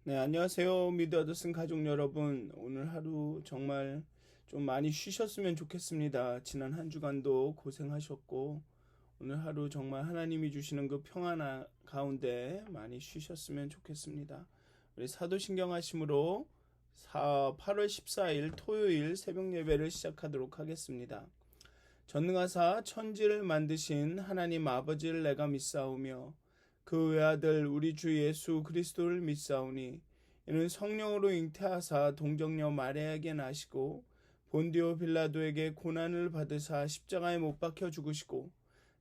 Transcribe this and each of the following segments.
네, 안녕하세요. 미드 어드슨 가족 여러분. 오늘 하루 정말 좀 많이 쉬셨으면 좋겠습니다. 지난 한 주간도 고생하셨고, 오늘 하루 정말 하나님이 주시는 그 평안 가운데 많이 쉬셨으면 좋겠습니다. 우리 사도신경 하심으로 8월 14일 토요일 새벽 예배를 시작하도록 하겠습니다. 전능하사 천지를 만드신 하나님 아버지를 내가 믿사오며 그 외아들 우리 주 예수 그리스도를 믿사오니 이는 성령으로 잉태하사 동정녀 마리아에게 나시고 본디오 빌라도에게 고난을 받으사 십자가에 못 박혀 죽으시고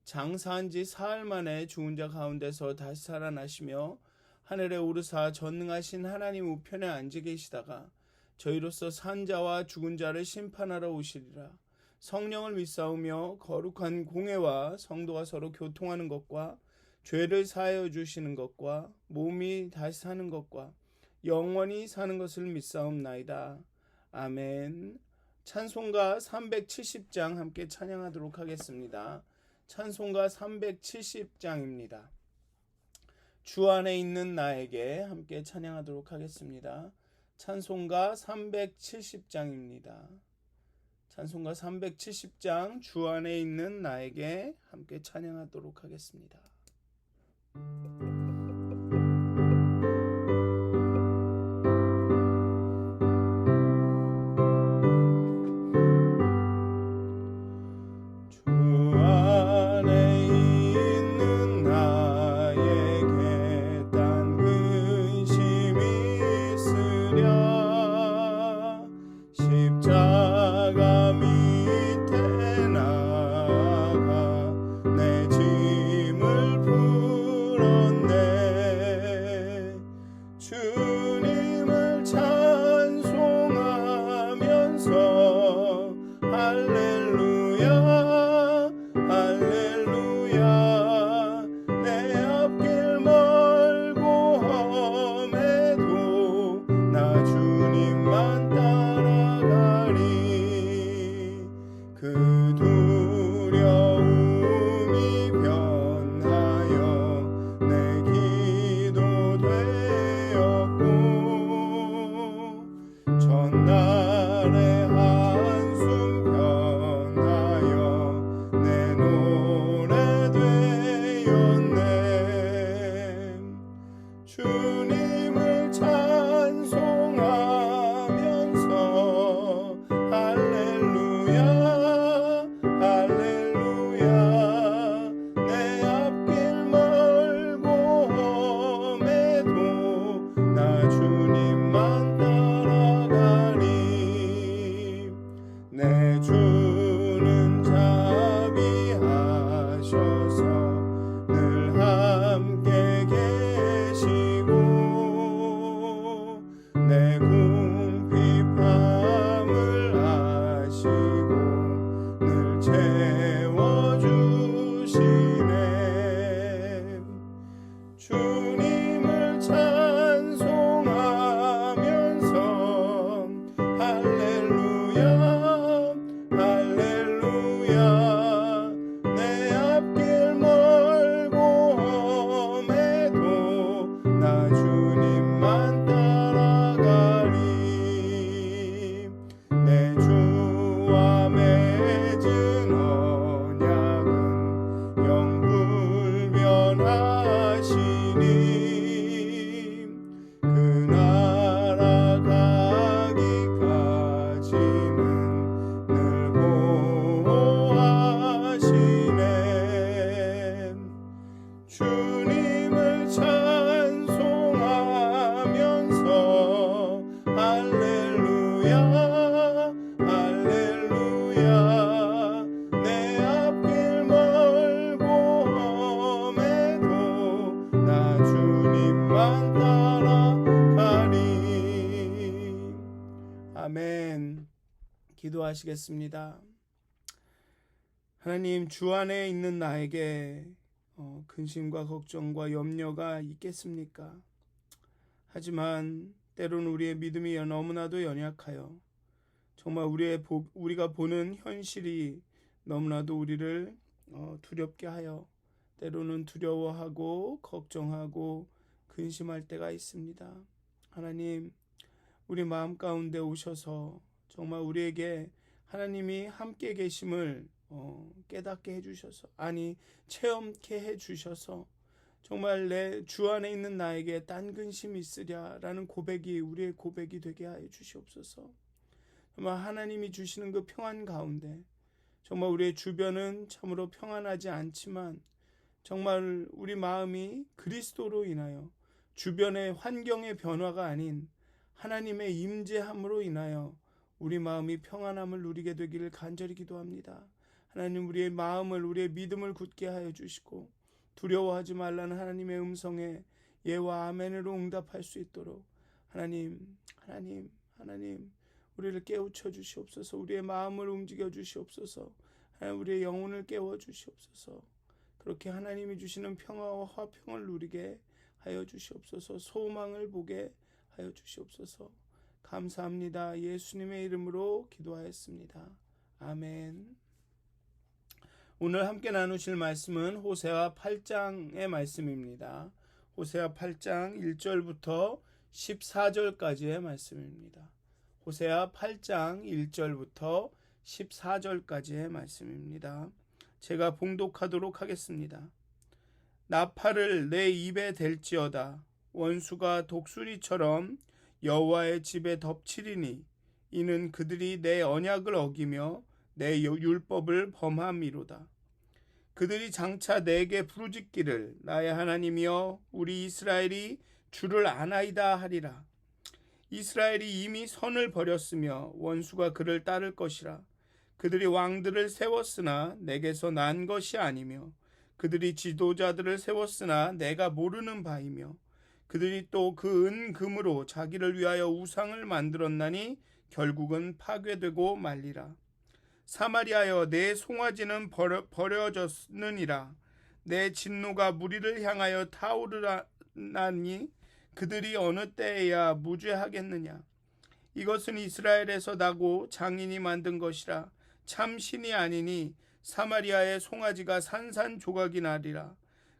장사한 지 사흘 만에 죽은 자 가운데서 다시 살아나시며 하늘에 오르사 전능하신 하나님 우편에 앉아 계시다가 저희로서 산 자와 죽은 자를 심판하러 오시리라. 성령을 믿사오며 거룩한 공회와 성도가 서로 교통하는 것과 죄를 사하여 주시는 것과 몸이 다시 사는 것과 영원히 사는 것을 믿사옵나이다. 아멘. 찬송가 370장 함께 찬양하도록 하겠습니다. 찬송가 370장입니다. 주 안에 있는 나에게 함께 찬양하도록 하겠습니다. 찬송가 370장입니다. 찬송가 370장 주 안에 있는 나에게 함께 찬양하도록 하겠습니다. 아멘. 기도하시겠습니다. 하나님, 주 안에 있는 나에게 근심과 걱정과 염려가 있겠습니까? 하지만 때로는 우리의 믿음이 너무나도 연약하여 정말 우리가 보는 현실이 너무나도 우리를 두렵게 하여 때로는 두려워하고 걱정하고 근심할 때가 있습니다. 하나님, 우리 마음 가운데 오셔서 정말 우리에게 하나님이 함께 계심을 깨닫게 해주셔서, 아니 체험케 해주셔서 정말 내 주 안에 있는 나에게 딴 근심이 있으랴라는 고백이 우리의 고백이 되게 하여 주시옵소서. 정말 하나님이 주시는 그 평안 가운데 정말 우리의 주변은 참으로 평안하지 않지만 정말 우리 마음이 그리스도로 인하여 주변의 환경의 변화가 아닌 하나님의 임재함으로 인하여 우리 마음이 평안함을 누리게 되기를 간절히 기도합니다. 하나님, 우리의 마음을, 우리의 믿음을 굳게 하여 주시고 두려워하지 말라는 하나님의 음성에 예와 아멘으로 응답할 수 있도록 하나님 우리를 깨우쳐 주시옵소서. 우리의 마음을 움직여 주시옵소서. 하나님, 우리의 영혼을 깨워 주시옵소서. 그렇게 하나님이 주시는 평화와 화평을 누리게 하여 주시옵소서. 소망을 보게 하여 주시옵소서. 감사합니다. 예수님의 이름으로 기도하였습니다. 아멘. 오늘 함께 나누실 말씀은 호세아 8장의 말씀입니다. 호세아 8장 1절부터 14절까지의 말씀입니다. 호세아 8장 1절부터 14절까지의 말씀입니다. 제가 봉독하도록 하겠습니다. 나팔을 내 입에 댈지어다. 원수가 독수리처럼 여호와의 집에 덮치리니 이는 그들이 내 언약을 어기며 내 율법을 범함이로다. 그들이 장차 내게 부르짖기를 나의 하나님이여 우리 이스라엘이 주를 아나이다 하리라. 이스라엘이 이미 선을 버렸으며 원수가 그를 따를 것이라. 그들이 왕들을 세웠으나 내게서 난 것이 아니며 그들이 지도자들을 세웠으나 내가 모르는 바이며 그들이 또 그 은금으로 자기를 위하여 우상을 만들었나니 결국은 파괴되고 말리라. 사마리아여 내 송아지는 버려졌느니라. 내 진노가 무리를 향하여 타오르나니 그들이 어느 때에야 무죄하겠느냐. 이것은 이스라엘에서 나고 장인이 만든 것이라. 참 신이 아니니 사마리아의 송아지가 산산조각이 나리라.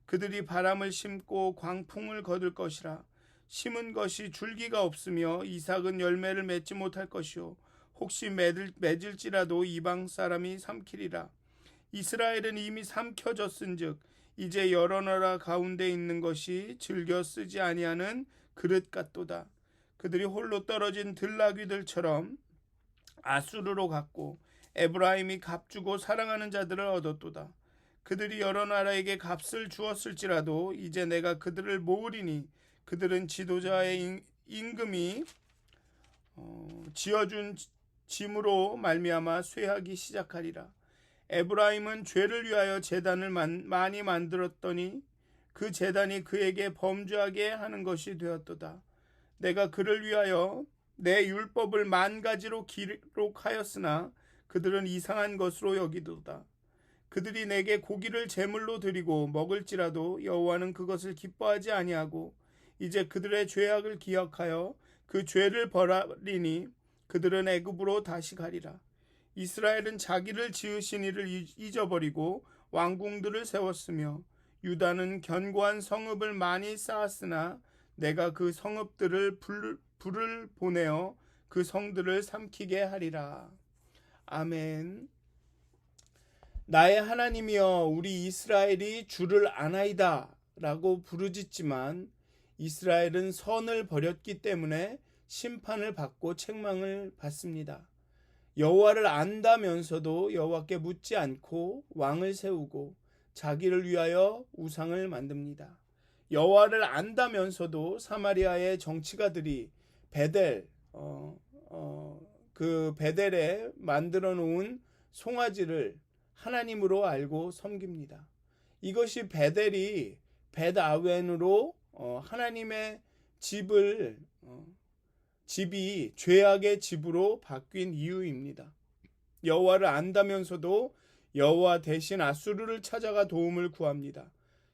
그들이 바람을 심고 광풍을 거둘 것이라. 심은 것이 줄기가 없으며 이삭은 열매를 맺지 못할 것이요 혹시 맺을지라도 이방 사람이 삼키리라. 이스라엘은 이미 삼켜졌은즉 이제 여러 나라 가운데 있는 것이 즐겨 쓰지 아니하는 그릇 같도다. 그들이 홀로 떨어진 들나귀들처럼 아수르로 갔고 에브라임이 값주고 사랑하는 자들을 얻었도다. 그들이 여러 나라에게 값을 주었을지라도 이제 내가 그들을 모으리니 그들은 지도자의 임금이 지어준 짐으로 말미암아 쇠하기 시작하리라. 에브라임은 죄를 위하여 제단을 많이 만들었더니 그 제단이 그에게 범죄하게 하는 것이 되었도다. 내가 그를 위하여 내 율법을 10,000가지로 기록하였으나 그들은 이상한 것으로 여기도다. 그들이 내게 고기를 제물로 드리고 먹을지라도 여호와는 그것을 기뻐하지 아니하고 이제 그들의 죄악을 기억하여 그 죄를 벌하리니 그들은 애굽으로 다시 가리라. 이스라엘은 자기를 지으신 이를 잊어버리고 왕궁들을 세웠으며 유다는 견고한 성읍을 많이 쌓았으나 내가 그 성읍들을 불을 보내어 그 성들을 삼키게 하리라. 아멘. 나의 하나님이여 우리 이스라엘이 주를 아나이다 라고 부르짖지만 이스라엘은 선을 버렸기 때문에 심판을 받고 책망을 받습니다. 여호와를 안다면서도 여호와께 묻지 않고 왕을 세우고 자기를 위하여 우상을 만듭니다. 여호와를 안다면서도 사마리아의 정치가들이 그 베델에 만들어 놓은 송아지를 하나님으로 알고 섬깁니다. 이것이 베델이 벳아웬으로 하나님의 집이 죄악의 집으로 바뀐 이유입니다. 여호와를 안다면서도 여호와 대신 아수르를 찾아가 도움을 구합니다.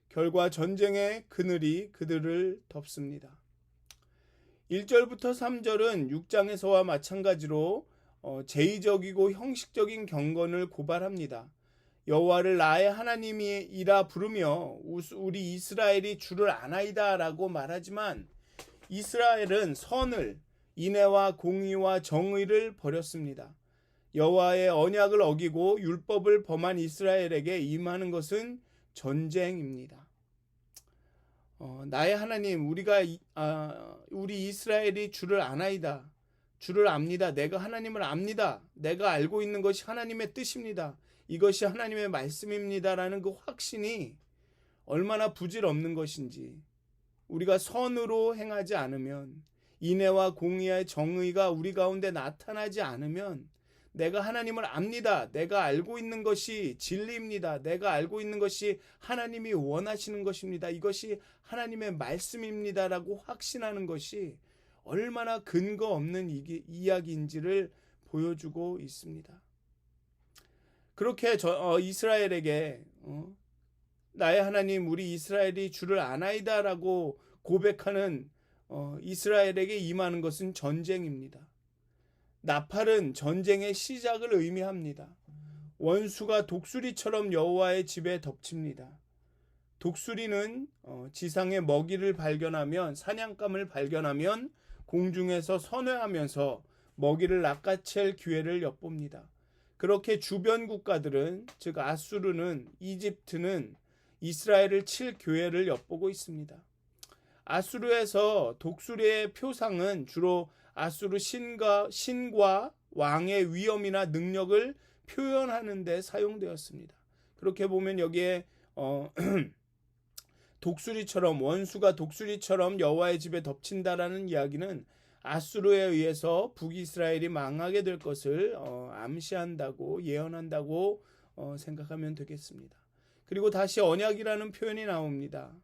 결과 전쟁의 그늘이 그들을 덮습니다. 1절부터 3절은 6장에서와 마찬가지로 제의적이고 형식적인 경건을 고발합니다. 여호와를 나의 하나님이라 부르며 우리 이스라엘이 주를 아나이다 라고 말하지만 이스라엘은 선을, 인애와 공의와 정의를 버렸습니다. 여호와의 언약을 어기고 율법을 범한 이스라엘에게 임하는 것은 전쟁입니다. 나의 하나님, 우리 이스라엘이 주를 아나이다. 주를 압니다. 내가 하나님을 압니다. 내가 알고 있는 것이 하나님의 뜻입니다. 이것이 하나님의 말씀입니다라는 그 확신이 얼마나 부질없는 것인지, 우리가 선으로 행하지 않으면, 인애와 공의의 정의가 우리 가운데 나타나지 않으면, 내가 하나님을 압니다. 내가 알고 있는 것이 진리입니다. 내가 알고 있는 것이 하나님이 원하시는 것입니다. 이것이 하나님의 말씀입니다라고 확신하는 것이 얼마나 근거 없는 이야기인지를 보여주고 있습니다. 그렇게 이스라엘에게 나의 하나님, 우리 이스라엘이 주를 아나이다라고 고백하는 이스라엘에게 임하는 것은 전쟁입니다. 나팔은 전쟁의 시작을 의미합니다. 원수가 독수리처럼 여호와의 집에 덮칩니다. 독수리는 지상의 먹이를 발견하면, 사냥감을 발견하면 공중에서 선회하면서 먹이를 낚아챌 기회를 엿봅니다. 그렇게 주변 국가들은, 즉 아수르는, 이집트는 이스라엘을 칠 기회를 엿보고 있습니다. 아수르에서 독수리의 표상은 주로 아수르 신과 왕의 위엄이나 능력을 표현하는 데 사용되었습니다. 그렇게 보면 여기에 독수리처럼, 원수가 독수리처럼 여호와의 집에 덮친다라는 이야기는 아수르에 의해서 북이스라엘이 망하게 될 것을 암시한다고, 예언한다고 생각하면 되겠습니다. 그리고 다시 언약이라는 표현이 나옵니다.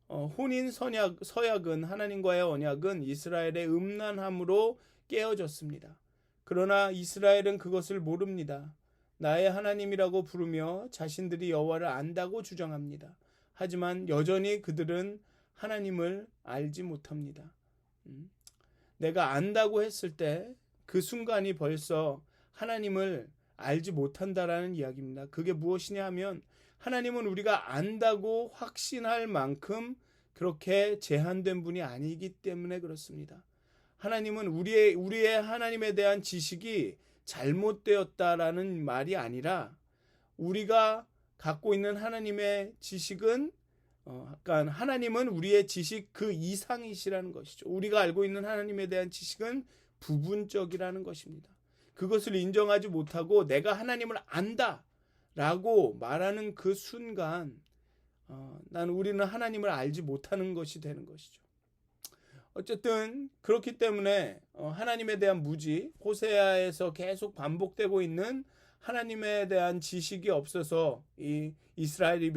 혼인 서약은, 하나님과의 언약은 이스라엘의 음란함으로 깨어졌습니다. 그러나 이스라엘은 그것을 모릅니다. 나의 하나님이라고 부르며 자신들이 여호와를 안다고 주장합니다. 하지만 여전히 그들은 하나님을 알지 못합니다. 내가 안다고 했을 때 그 순간이 벌써 하나님을 알지 못한다라는 이야기입니다. 그게 무엇이냐 하면, 하나님은 우리가 안다고 확신할 만큼 그렇게 제한된 분이 아니기 때문에 그렇습니다. 하나님은 우리의 하나님에 대한 지식이 잘못되었다라는 말이 아니라, 우리가 갖고 있는 하나님의 지식은 하나님은 우리의 지식 그 이상이시라는 것이죠. 우리가 알고 있는 하나님에 대한 지식은 부분적이라는 것입니다. 그것을 인정하지 못하고 내가 하나님을 안다 라고 말하는 그 순간 우리는 하나님을 알지 못하는 것이 되는 것이죠. 어쨌든 그렇기 때문에 하나님에 대한 무지, 호세아에서 계속 반복되고 있는 하나님에 대한 지식이 없어서 이 이스라엘이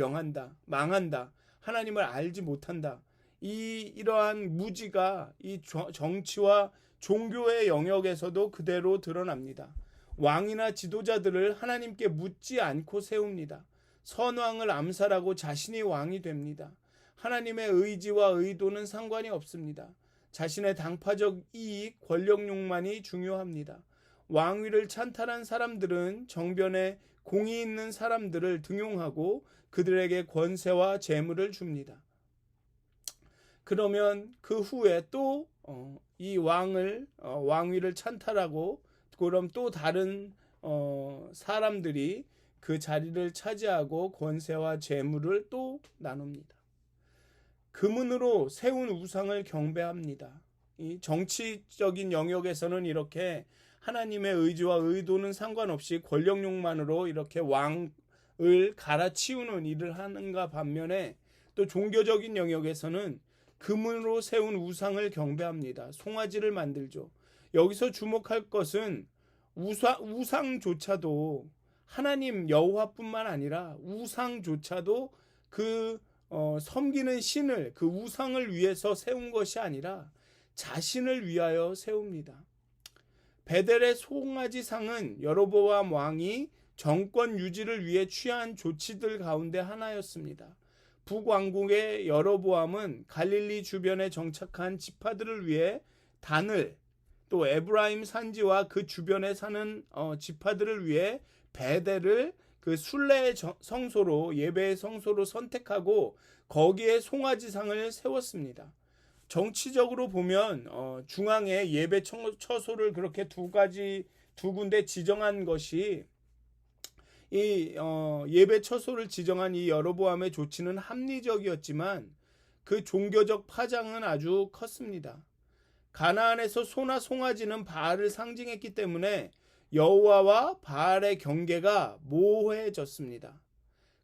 망한다, 하나님을 알지 못한다, 이러한 무지가 이 정치와 종교의 영역에서도 그대로 드러납니다. 왕이나 지도자들을 하나님께 묻지 않고 세웁니다. 선왕을 암살하고 자신이 왕이 됩니다. 하나님의 의지와 의도는 상관이 없습니다. 자신의 당파적 이익, 권력 욕만이 중요합니다. 왕위를 찬탈한 사람들은 정변에 공의 있는 사람들을 등용하고 그들에게 권세와 재물을 줍니다. 그러면 그 후에 또 이 왕위를 찬탈하고, 그럼 또 다른 사람들이 그 자리를 차지하고 권세와 재물을 또 나눕니다. 금은으로 세운 우상을 경배합니다. 이 정치적인 영역에서는 이렇게 하나님의 의지와 의도는 상관없이 권력욕만으로 이렇게 왕을 갈아치우는 일을 하는가 반면에, 또 종교적인 영역에서는 금으로 세운 우상을 경배합니다. 송아지를 만들죠. 여기서 주목할 것은 우상조차도 하나님 여호와뿐만 아니라 우상조차도 그 섬기는 신을, 그 우상을 위해서 세운 것이 아니라 자신을 위하여 세웁니다. 베델의 송아지상은 여로보암 왕이 정권 유지를 위해 취한 조치들 가운데 하나였습니다. 북왕국의 여로보암은 갈릴리 주변에 정착한 지파들을 위해 단을, 또 에브라임 산지와 그 주변에 사는 지파들을 위해 베델을 그 순례의 성소로, 예배의 성소로 선택하고 거기에 송아지상을 세웠습니다. 정치적으로 보면 중앙에 예배 처소를 그렇게 두 군데 지정한 것이 이 예배 처소를 지정한 이 여로보암의 조치는 합리적이었지만 그 종교적 파장은 아주 컸습니다. 가나안에서 소나 송아지는 바알을 상징했기 때문에 여호와와 바알의 경계가 모호해졌습니다.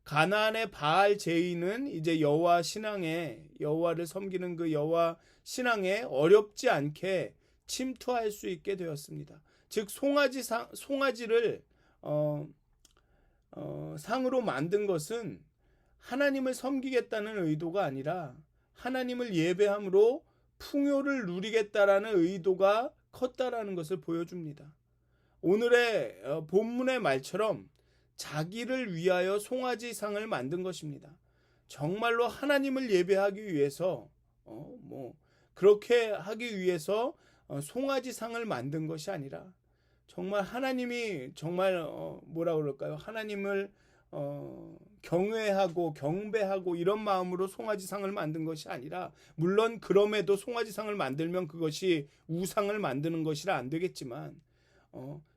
가나안의 바알 제의는 이제 여호와 신앙에, 여호와를 섬기는 그 여호와 신앙에 어렵지 않게 침투할 수 있게 되었습니다. 즉 송아지를 상으로 만든 것은 하나님을 섬기겠다는 의도가 아니라 하나님을 예배함으로 풍요를 누리겠다라는 의도가 컸다라는 것을 보여줍니다. 오늘의 본문의 말처럼 자기를 위하여 송아지상을 만든 것입니다. 정말로 하나님을 예배하기 위해서 그렇게 하기 위해서 송아지상을 만든 것이 아니라 정말 하나님이 정말 뭐라 그럴까요? 하나님을 경외하고 경배하고 이런 마음으로 송아지상을 만든 것이 아니라, 물론 그럼에도 송아지상을 만들면 그것이 우상을 만드는 것이라 안 되겠지만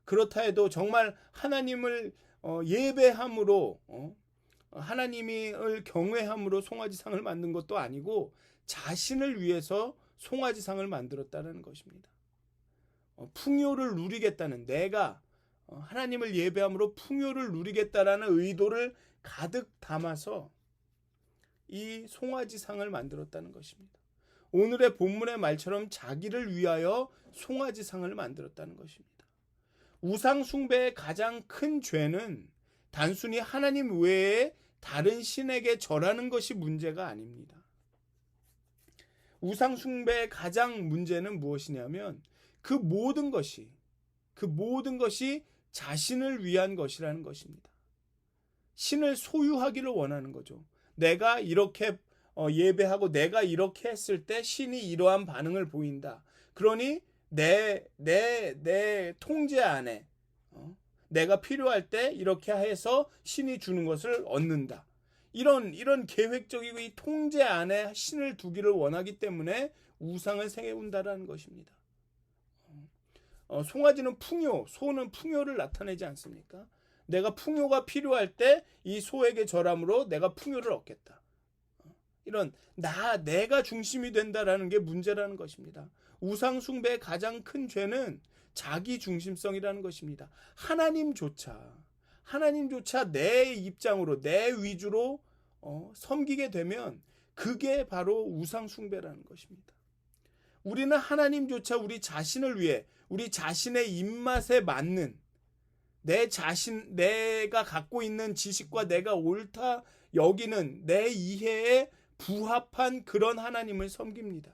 그렇다 해도 정말 하나님을 예배함으로 하나님을 경외함으로 송아지상을 만든 것도 아니고 자신을 위해서 송아지상을 만들었다는 것입니다. 풍요를 누리겠다는, 내가 하나님을 예배함으로 풍요를 누리겠다라는 의도를 가득 담아서 이 송아지상을 만들었다는 것입니다. 오늘의 본문의 말처럼 자기를 위하여 송아지상을 만들었다는 것입니다. 우상 숭배의 가장 큰 죄는 단순히 하나님 외에 다른 신에게 절하는 것이 문제가 아닙니다. 우상 숭배의 가장 문제는 무엇이냐면 그 모든 것이 자신을 위한 것이라는 것입니다. 신을 소유하기를 원하는 거죠. 내가 이렇게 예배하고 내가 이렇게 했을 때 신이 이러한 반응을 보인다. 그러니 내 통제 안에 내가 필요할 때 이렇게 해서 신이 주는 것을 얻는다. 이런 계획적이고 이 통제 안에 신을 두기를 원하기 때문에 우상을 세운다라는 것입니다. 송아지는 소는 풍요를 나타내지 않습니까? 내가 풍요가 필요할 때 이 소에게 절함으로 내가 풍요를 얻겠다. 이런 내가 중심이 된다라는 게 문제라는 것입니다. 우상 숭배의 가장 큰 죄는 자기 중심성이라는 것입니다. 하나님조차 내 입장으로 내 위주로 섬기게 되면 그게 바로 우상 숭배라는 것입니다. 우리는 하나님조차 우리 자신을 위해 우리 자신의 입맛에 맞는 내가 갖고 있는 지식과 내가 옳다 여기는 내 이해에 부합한 그런 하나님을 섬깁니다.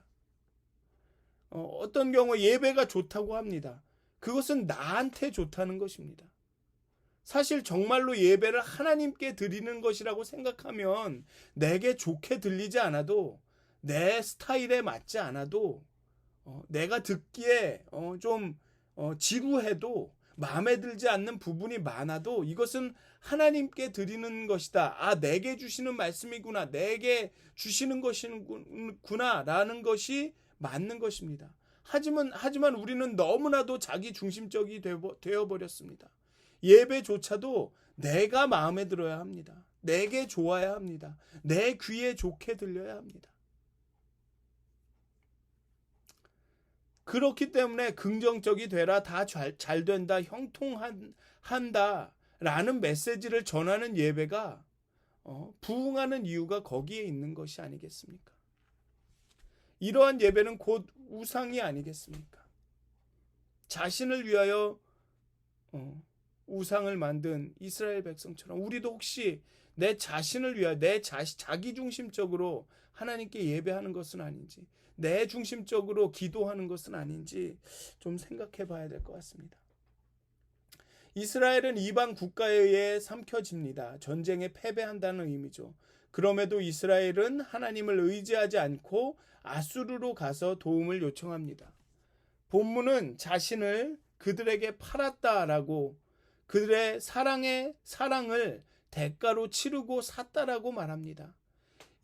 어떤 경우 예배가 좋다고 합니다. 그것은 나한테 좋다는 것입니다. 사실 정말로 예배를 하나님께 드리는 것이라고 생각하면 내게 좋게 들리지 않아도, 내 스타일에 맞지 않아도, 내가 듣기에 좀 지루해도, 마음에 들지 않는 부분이 많아도 이것은 하나님께 드리는 것이다. 내게 주시는 말씀이구나. 내게 주시는 것이구나 라는 것이 맞는 것입니다. 하지만 우리는 너무나도 자기 중심적이 되어버렸습니다. 예배조차도 내가 마음에 들어야 합니다. 내게 좋아야 합니다. 내 귀에 좋게 들려야 합니다. 그렇기 때문에 긍정적이 되라, 다 잘 된다, 형통한다 라는 메시지를 전하는 예배가 부흥하는 이유가 거기에 있는 것이 아니겠습니까? 이러한 예배는 곧 우상이 아니겠습니까? 자신을 위하여 우상을 만든 이스라엘 백성처럼 우리도 혹시 내 자신을 위하여 자기 중심적으로 하나님께 예배하는 것은 아닌지, 내 중심적으로 기도하는 것은 아닌지 좀 생각해 봐야 될 것 같습니다. 이스라엘은 이방 국가에 의해 삼켜집니다. 전쟁에 패배한다는 의미죠. 그럼에도 이스라엘은 하나님을 의지하지 않고 아수르로 가서 도움을 요청합니다. 본문은 자신을 그들에게 팔았다라고, 그들의 사랑을 대가로 치르고 샀다라고 말합니다.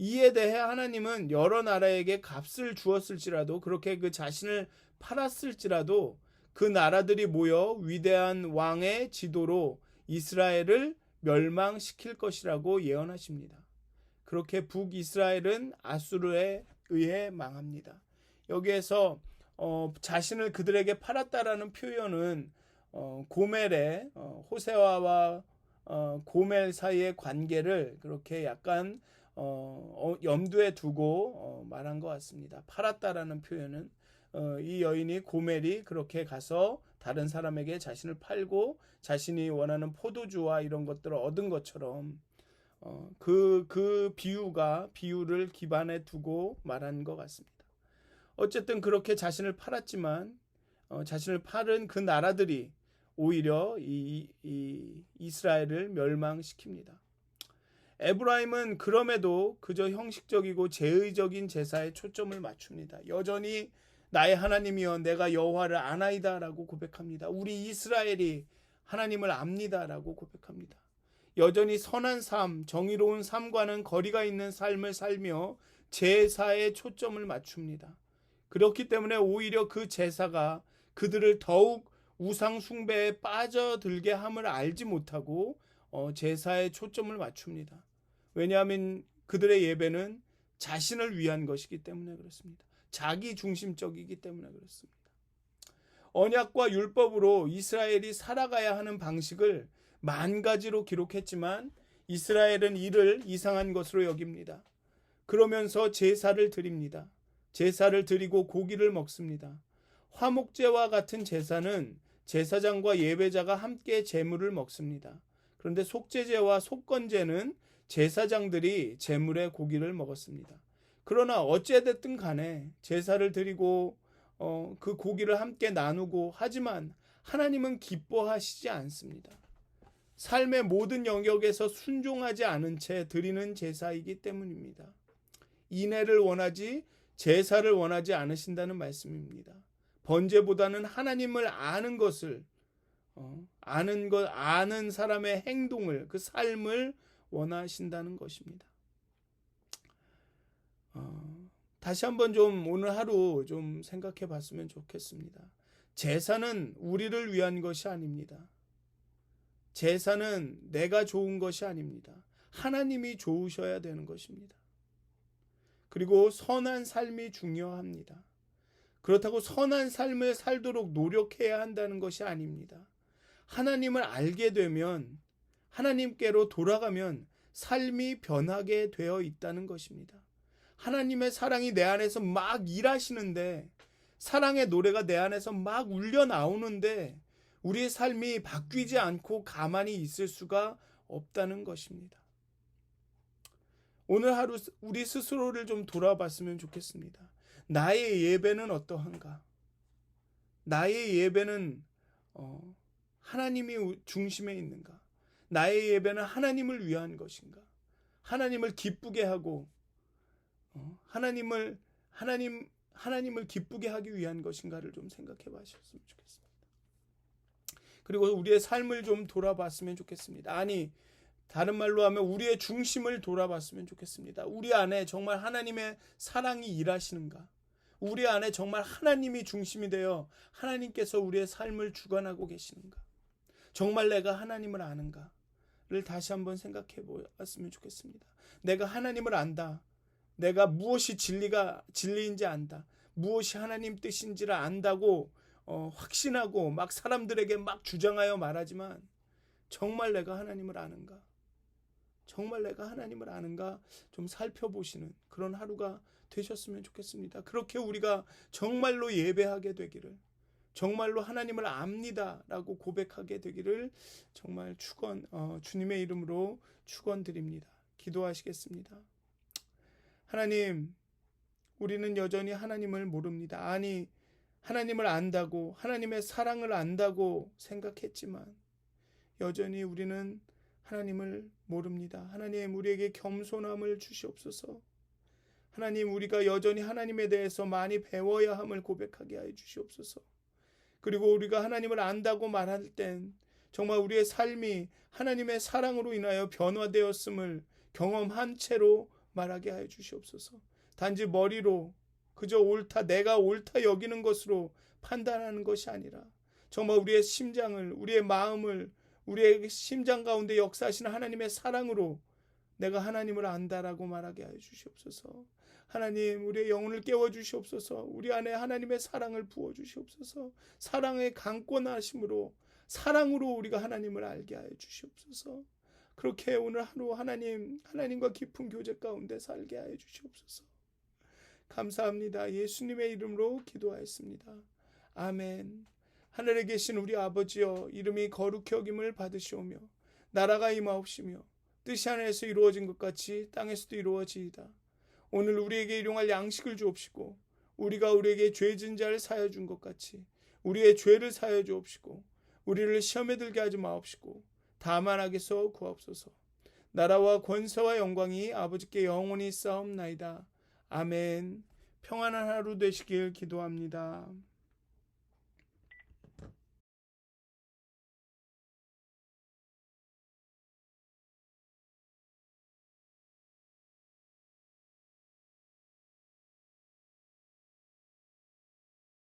이에 대해 하나님은 여러 나라에게 값을 주었을지라도, 그렇게 그 자신을 팔았을지라도 그 나라들이 모여 위대한 왕의 지도로 이스라엘을 멸망시킬 것이라고 예언하십니다. 그렇게 북이스라엘은 아수르에 의해 망합니다. 여기에서 자신을 그들에게 팔았다라는 표현은 고멜의 호세아와 고멜 사이의 관계를 그렇게 약간 염두에 두고 말한 것 같습니다. 팔았다라는 표현은 이 여인이 고멜이 그렇게 가서 다른 사람에게 자신을 팔고 자신이 원하는 포도주와 이런 것들을 얻은 것처럼 그 비유를 기반에 두고 말한 것 같습니다. 어쨌든 그렇게 자신을 팔았지만 자신을 팔은 그 나라들이 오히려 이 이스라엘을 멸망시킵니다. 에브라임은 그럼에도 그저 형식적이고 제의적인 제사에 초점을 맞춥니다. 여전히 나의 하나님이여 내가 여호와를 아나이다 라고 고백합니다. 우리 이스라엘이 하나님을 압니다 라고 고백합니다. 여전히 선한 삶, 정의로운 삶과는 거리가 있는 삶을 살며 제사에 초점을 맞춥니다. 그렇기 때문에 오히려 그 제사가 그들을 더욱 우상 숭배에 빠져들게 함을 알지 못하고 제사에 초점을 맞춥니다. 왜냐하면 그들의 예배는 자신을 위한 것이기 때문에 그렇습니다. 자기 중심적이기 때문에 그렇습니다. 언약과 율법으로 이스라엘이 살아가야 하는 방식을 만 가지로 기록했지만 이스라엘은 이를 이상한 것으로 여깁니다. 그러면서 제사를 드립니다. 제사를 드리고 고기를 먹습니다. 화목제와 같은 제사는 제사장과 예배자가 함께 제물을 먹습니다. 그런데 속죄제와 속건제는 제사장들이 제물의 고기를 먹었습니다. 그러나 어찌됐든 간에 제사를 드리고 그 고기를 함께 나누고 하지만 하나님은 기뻐하시지 않습니다. 삶의 모든 영역에서 순종하지 않은 채 드리는 제사이기 때문입니다. 인애를 원하지 제사를 원하지 않으신다는 말씀입니다. 번제보다는 하나님을 아는 것을 아는 사람의 행동을 그 삶을 원하신다는 것입니다. 다시 한번 좀 오늘 하루 좀 생각해 봤으면 좋겠습니다. 제사는 우리를 위한 것이 아닙니다. 제사는 내가 좋은 것이 아닙니다. 하나님이 좋으셔야 되는 것입니다. 그리고 선한 삶이 중요합니다. 그렇다고 선한 삶을 살도록 노력해야 한다는 것이 아닙니다. 하나님을 알게 되면 하나님께로 돌아가면 삶이 변하게 되어 있다는 것입니다. 하나님의 사랑이 내 안에서 막 일하시는데 사랑의 노래가 내 안에서 막 울려 나오는데 우리의 삶이 바뀌지 않고 가만히 있을 수가 없다는 것입니다. 오늘 하루 우리 스스로를 좀 돌아봤으면 좋겠습니다. 나의 예배는 어떠한가? 나의 예배는 하나님이 중심에 있는가? 나의 예배는 하나님을 위한 것인가? 하나님을 기쁘게 하고 하나님을 기쁘게 하기 위한 것인가를 좀 생각해 보셨으면 좋겠습니다. 그리고 우리의 삶을 좀 돌아봤으면 좋겠습니다. 아니, 다른 말로 하면 우리의 중심을 돌아봤으면 좋겠습니다. 우리 안에 정말 하나님의 사랑이 일하시는가? 우리 안에 정말 하나님이 중심이 되어 하나님께서 우리의 삶을 주관하고 계시는가? 정말 내가 하나님을 아는가를 다시 한번 생각해 보았으면 좋겠습니다. 내가 하나님을 안다. 내가 무엇이 진리인지 안다. 무엇이 하나님 뜻인지를 안다고 확신하고 막 사람들에게 막 주장하여 말하지만 정말 내가 하나님을 아는가? 정말 내가 하나님을 아는가? 좀 살펴보시는 그런 하루가 되셨으면 좋겠습니다. 그렇게 우리가 정말로 예배하게 되기를, 정말로 하나님을 압니다라고 고백하게 되기를 정말 주님의 이름으로 축원드립니다. 기도하시겠습니다. 하나님, 우리는 여전히 하나님을 모릅니다. 아니, 하나님을 안다고, 하나님의 사랑을 안다고 생각했지만 여전히 우리는 하나님을 모릅니다. 하나님, 우리에게 겸손함을 주시옵소서. 하나님, 우리가 여전히 하나님에 대해서 많이 배워야 함을 고백하게 하여 주시옵소서. 그리고 우리가 하나님을 안다고 말할 땐 정말 우리의 삶이 하나님의 사랑으로 인하여 변화되었음을 경험한 채로 말하게 하여 주시옵소서. 단지 머리로 그저 옳다, 내가 옳다 여기는 것으로 판단하는 것이 아니라 정말 우리의 심장을, 우리의 마음을, 우리의 심장 가운데 역사하시는 하나님의 사랑으로 내가 하나님을 안다라고 말하게 하여 주시옵소서. 하나님, 우리의 영혼을 깨워주시옵소서. 우리 안에 하나님의 사랑을 부어주시옵소서. 사랑의 강권하심으로, 사랑으로 우리가 하나님을 알게 하여 주시옵소서. 그렇게 오늘 하루 하나님과 깊은 교제 가운데 살게 하여 주시옵소서. 감사합니다. 예수님의 이름으로 기도하였습니다. 아멘. 하늘에 계신 우리 아버지여, 이름이 거룩히 여김을 받으시오며 나라가 임하옵시며 뜻이 하늘에서 이루어진 것 같이 땅에서도 이루어지이다. 오늘 우리에게 일용할 양식을 주옵시고 우리가 우리에게 죄 지은 자를 사하여 준 것 같이 우리의 죄를 사하여 주옵시고 우리를 시험에 들게 하지 마옵시고 다만 악에서 구하옵소서. 나라와 권세와 영광이 아버지께 영원히 있사옵나이다. 아멘. 평안한 하루 되시길 기도합니다.